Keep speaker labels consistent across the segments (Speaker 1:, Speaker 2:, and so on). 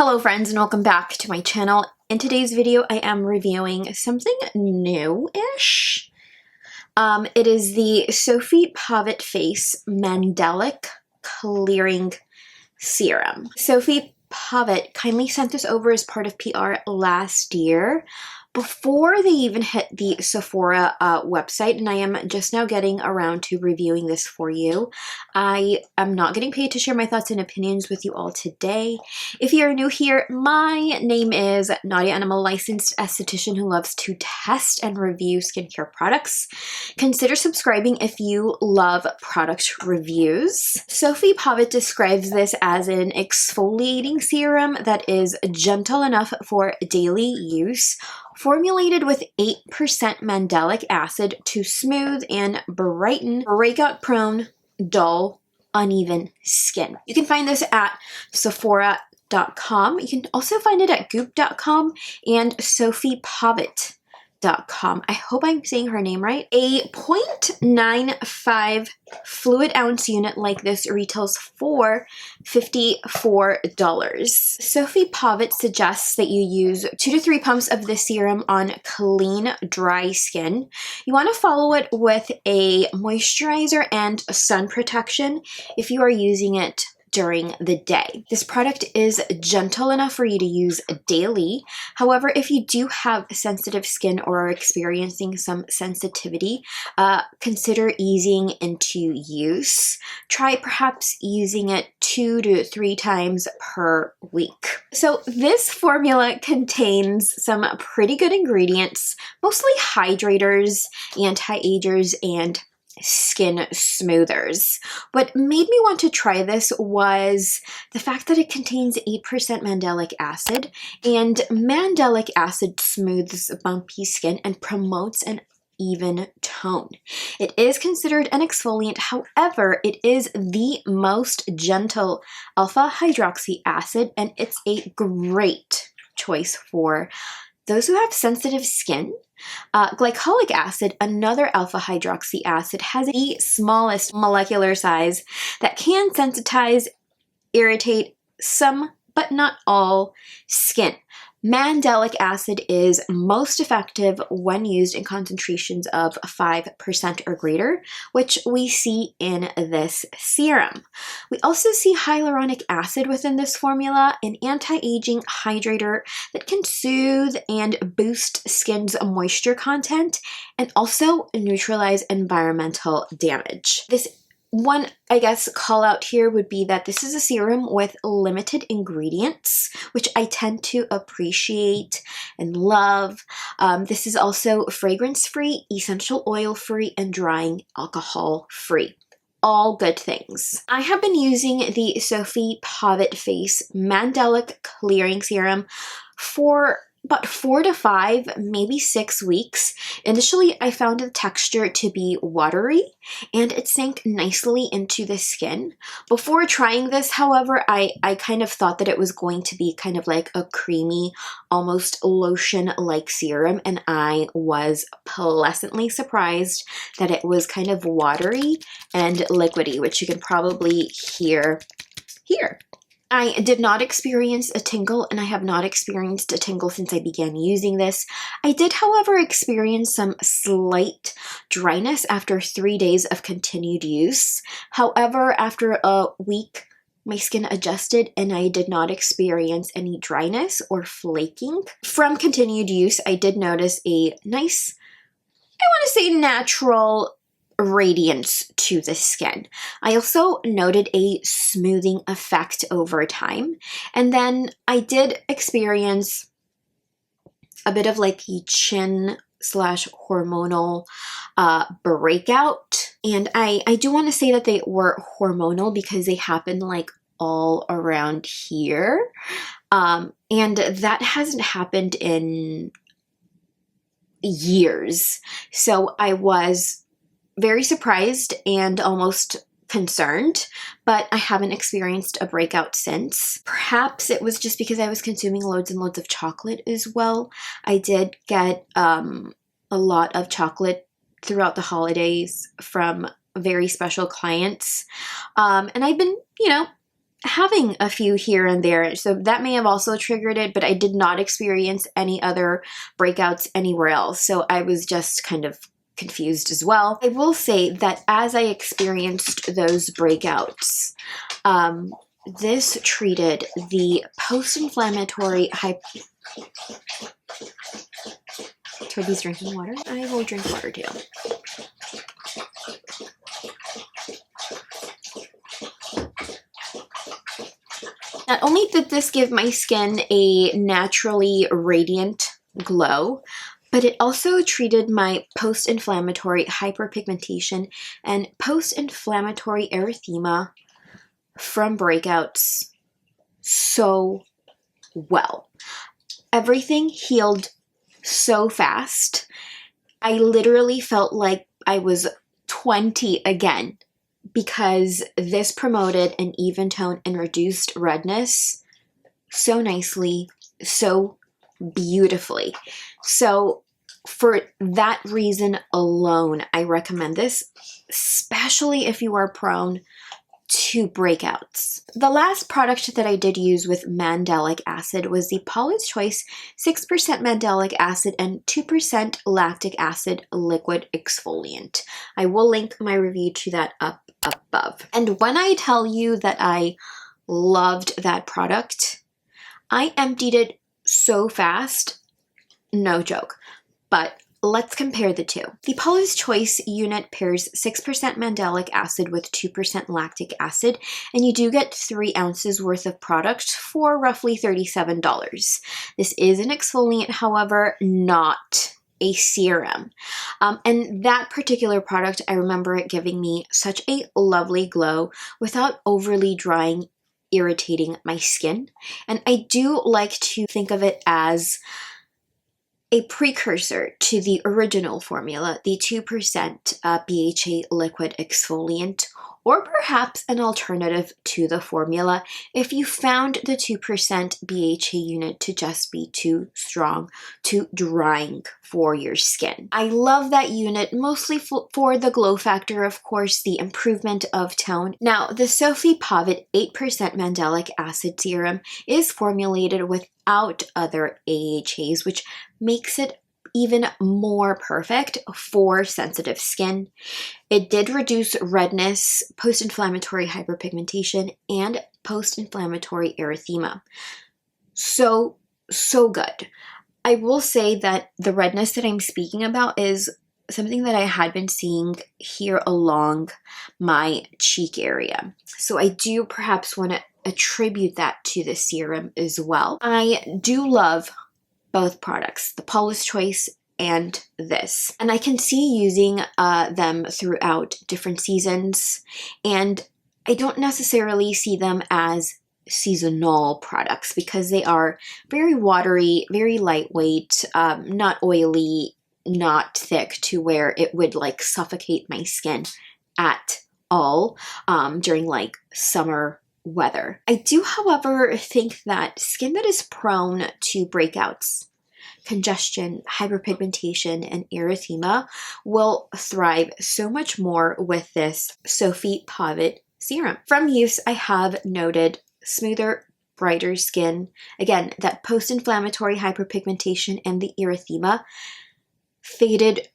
Speaker 1: Hello friends and welcome back to my channel. In today's video I am reviewing something new-ish. It is the SOFIE PAVITT Face Mandelic Clearing Serum. SOFIE PAVITT kindly sent this over as part of PR last year, before they even hit the Sephora website, and I am just now getting around to reviewing this for you. I am not getting paid to share my thoughts and opinions with you all today. If you are new here, my name is Nadia and I'm a licensed esthetician who loves to test and review skincare products. Consider subscribing if you love product reviews. SOFIE PAVITT describes this as an exfoliating serum that is gentle enough for daily use, formulated with 8% mandelic acid to smooth and brighten breakout-prone, dull, uneven skin. You can find this at Sephora.com. You can also find it at Goop.com and SOFIEPAVITT.com. I hope I'm saying her name right. A 0.95 fluid ounce unit like this retails for $54. SOFIE PAVITT suggests that you use 2 to 3 pumps of this serum on clean, dry skin. You want to follow it with a moisturizer and sun protection if you are using it during the day. This product is gentle enough for you to use daily. However, if you do have sensitive skin or are experiencing some sensitivity, consider easing into use. Try perhaps using it 2 to 3 times per week. So this formula contains some pretty good ingredients, mostly hydrators, anti-agers, and skin smoothers. What made me want to try this was the fact that it contains 8% mandelic acid, and mandelic acid smooths bumpy skin and promotes an even tone. It is considered an exfoliant, however, it is the most gentle alpha hydroxy acid, and it's a great choice for those who have sensitive skin. Glycolic acid, another alpha hydroxy acid, has the smallest molecular size that can sensitize, irritate some, but not all, skin. Mandelic acid is most effective when used in concentrations of 5% or greater, which we see in this serum. We also see hyaluronic acid within this formula, an anti-aging hydrator that can soothe and boost skin's moisture content and also neutralize environmental damage. This one, I guess, call out here would be that this is a serum with limited ingredients, which I tend to appreciate and love. This is also fragrance-free, essential oil-free, and drying alcohol-free. All good things. I have been using the SOFIE PAVITT Face Mandelic Clearing Serum for about 4 to 5, maybe 6 weeks. Initially, I found the texture to be watery and it sank nicely into the skin. Before trying this, however, I kind of thought that it was going to be kind of like a creamy, almost lotion-like serum, and I was pleasantly surprised that it was kind of watery and liquidy, which you can probably hear here. I did not experience a tingle, and I have not experienced a tingle since I began using this. I did, however, experience some slight dryness after 3 days of continued use. However, after a week, my skin adjusted and I did not experience any dryness or flaking. From continued use, I did notice a nice, I want to say natural radiance to the skin. I also noted a smoothing effect over time, and then I did experience a bit of like a chin slash hormonal breakout, and I do want to say that they were hormonal because they happened like all around here, and that hasn't happened in years, so I was very surprised and almost concerned, but I haven't experienced a breakout since. Perhaps it was just because I was consuming loads and loads of chocolate as well. I did get a lot of chocolate throughout the holidays from very special clients, and I've been, having a few here and there, so that may have also triggered it, but I did not experience any other breakouts anywhere else, so I was just kind of confused as well. I will say that as I experienced those breakouts, this treated the post-inflammatory Toby's drinking water. I will drink water too. Not only did this give my skin a naturally radiant glow, but it also treated my post-inflammatory hyperpigmentation and post-inflammatory erythema from breakouts so well. Everything healed so fast. I literally felt like I was 20 again, because this promoted an even tone and reduced redness so nicely, so beautifully. So for that reason alone, I recommend this, especially if you are prone to breakouts. The last product that I did use with Mandelic acid was the Paula's Choice 6% Mandelic acid and 2% lactic acid liquid exfoliant. I will link my review to that up above. And when I tell you that I loved that product, I emptied it so fast, no joke. But let's compare the two. The Paula's Choice unit pairs 6% Mandelic acid with 2% lactic acid, and you do get 3 ounces worth of product for roughly $37. This is an exfoliant, however, not a serum. And that particular product, I remember it giving me such a lovely glow without overly drying, irritating my skin. And I do like to think of it as a precursor to the original formula, the 2% BHA liquid exfoliant, or perhaps an alternative to the formula if you found the 2% BHA unit to just be too strong, too drying for your skin. I love that unit, mostly for the glow factor, of course, the improvement of tone. Now, the SOFIE PAVITT 8% Mandelic acid serum is formulated without other AHAs, which makes it even more perfect for sensitive skin. It did reduce redness, post-inflammatory hyperpigmentation, and post-inflammatory erythema. So good. I will say that the redness that I'm speaking about is something that I had been seeing here along my cheek area. So I do perhaps want to attribute that to the serum as well. I do love both products, the Paula's Choice and this. And I can see using them throughout different seasons, and I don't necessarily see them as seasonal products because they are very watery, very lightweight, not oily, not thick to where it would like suffocate my skin at all during like summer weather. I do, however, think that skin that is prone to breakouts, congestion, hyperpigmentation, and erythema will thrive so much more with this SOFIE PAVITT serum. From use, I have noted smoother, brighter skin. Again, that post-inflammatory hyperpigmentation and the erythema faded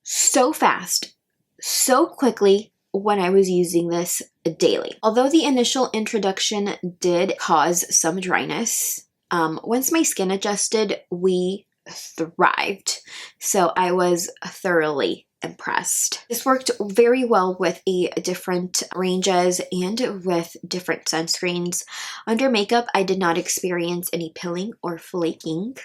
Speaker 1: so fast, so quickly when I was using this daily. Although the initial introduction did cause some dryness, once my skin adjusted, we thrived. So I was thoroughly impressed. This worked very well with different ranges and with different sunscreens. Under makeup, I did not experience any pilling or flaking.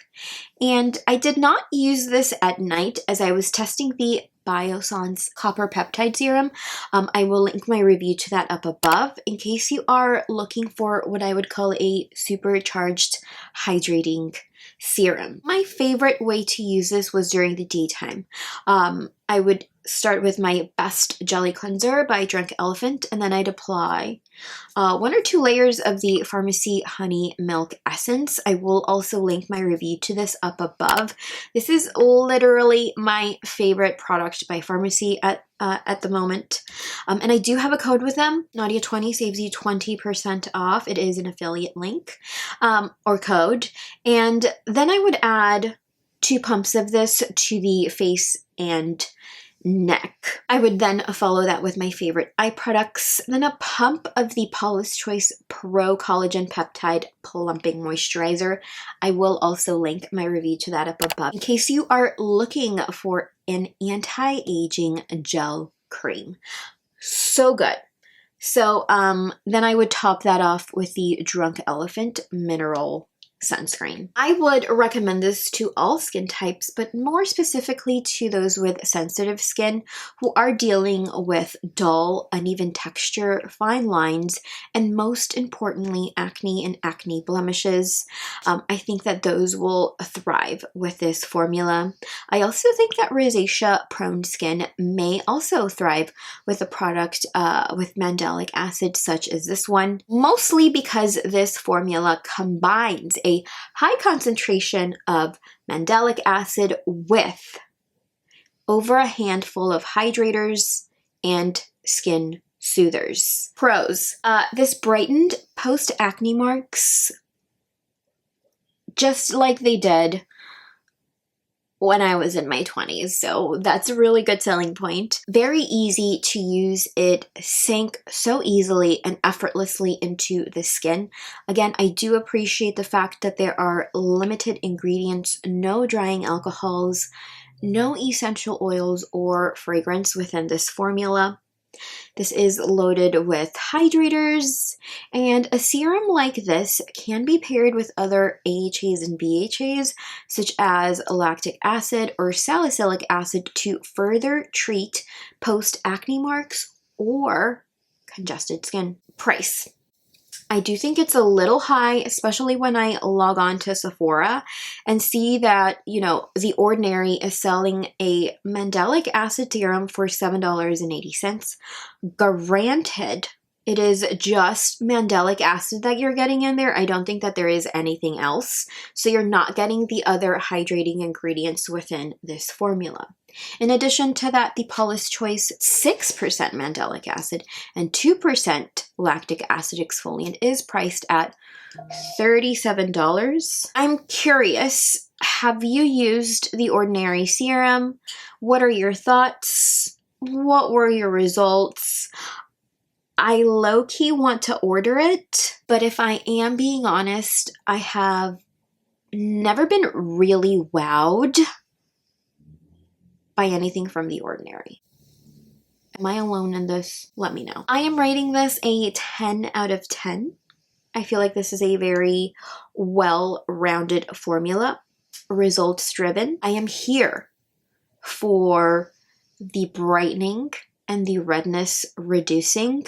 Speaker 1: And I did not use this at night as I was testing the Biossance Copper Peptide Serum. I will link my review to that up above in case you are looking for what I would call a supercharged hydrating serum. My favorite way to use this was during the daytime. I would start with my Best Jelly Cleanser by Drunk Elephant, and then I'd apply 1 or 2 layers of the Pharmacy Honey Milk Essence. I will also link my review to this up above. This is literally my favorite product by Pharmacy at the moment. And I do have a code with them. Nadia20 saves you 20% off. It is an affiliate link or code. And then I would add 2 pumps of this to the face and neck. I would then follow that with my favorite eye products, then a pump of the Paula's Choice Pro Collagen Peptide Plumping Moisturizer. I will also link my review to that up above in case you are looking for an anti-aging gel cream. So good. So then I would top that off with the Drunk Elephant Mineral Sunscreen. I would recommend this to all skin types, but more specifically to those with sensitive skin who are dealing with dull, uneven texture, fine lines, and most importantly, acne and acne blemishes. I think that those will thrive with this formula. I also think that rosacea-prone skin may also thrive with a product with mandelic acid such as this one, mostly because this formula combines a high concentration of mandelic acid with over a handful of hydrators and skin soothers. Pros. This brightened post-acne marks just like they did when I was in my 20s, so that's a really good selling point. Very easy to use. It sank so easily and effortlessly into the skin. Again, I do appreciate the fact that there are limited ingredients, no drying alcohols, no essential oils or fragrance within this formula. This is loaded with hydrators, and a serum like this can be paired with other AHAs and BHAs, such as lactic acid or salicylic acid, to further treat post-acne marks or congested skin. Price. I do think it's a little high, especially when I log on to Sephora and see that, you know, The Ordinary is selling a mandelic acid serum for $7.80. Granted, it is just mandelic acid that you're getting in there. I don't think that there is anything else. So you're not getting the other hydrating ingredients within this formula. In addition to that, the Paula's Choice 6% mandelic acid and 2% lactic acid exfoliant is priced at $37. I'm curious, have you used the Ordinary serum? What are your thoughts? What were your results? I low-key want to order it, but if I am being honest, I have never been really wowed by anything from The Ordinary. Am I alone in this? Let me know. I am rating this a 10 out of 10. I feel like this is a very well-rounded formula, results-driven. I am here for the brightening and the redness reducing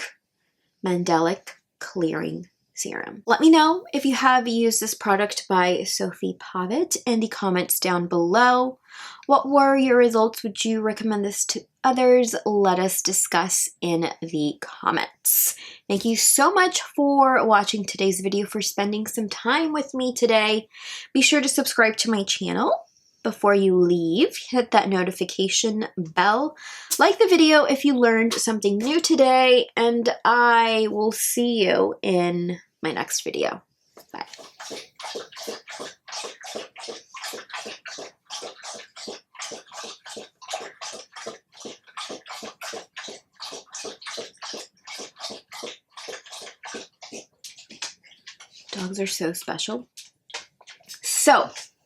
Speaker 1: mandelic clearing serum. Let me know if you have used this product by SOFIE PAVITT in the comments down below. What were your results? Would you recommend this to others? Let us discuss in the comments. Thank you so much for watching today's video, for spending some time with me today. Be sure to subscribe to my channel before you leave. Hit that notification bell. Like the video if you learned something new today, and I will see you in my next video. Bye. Dogs are so special. So,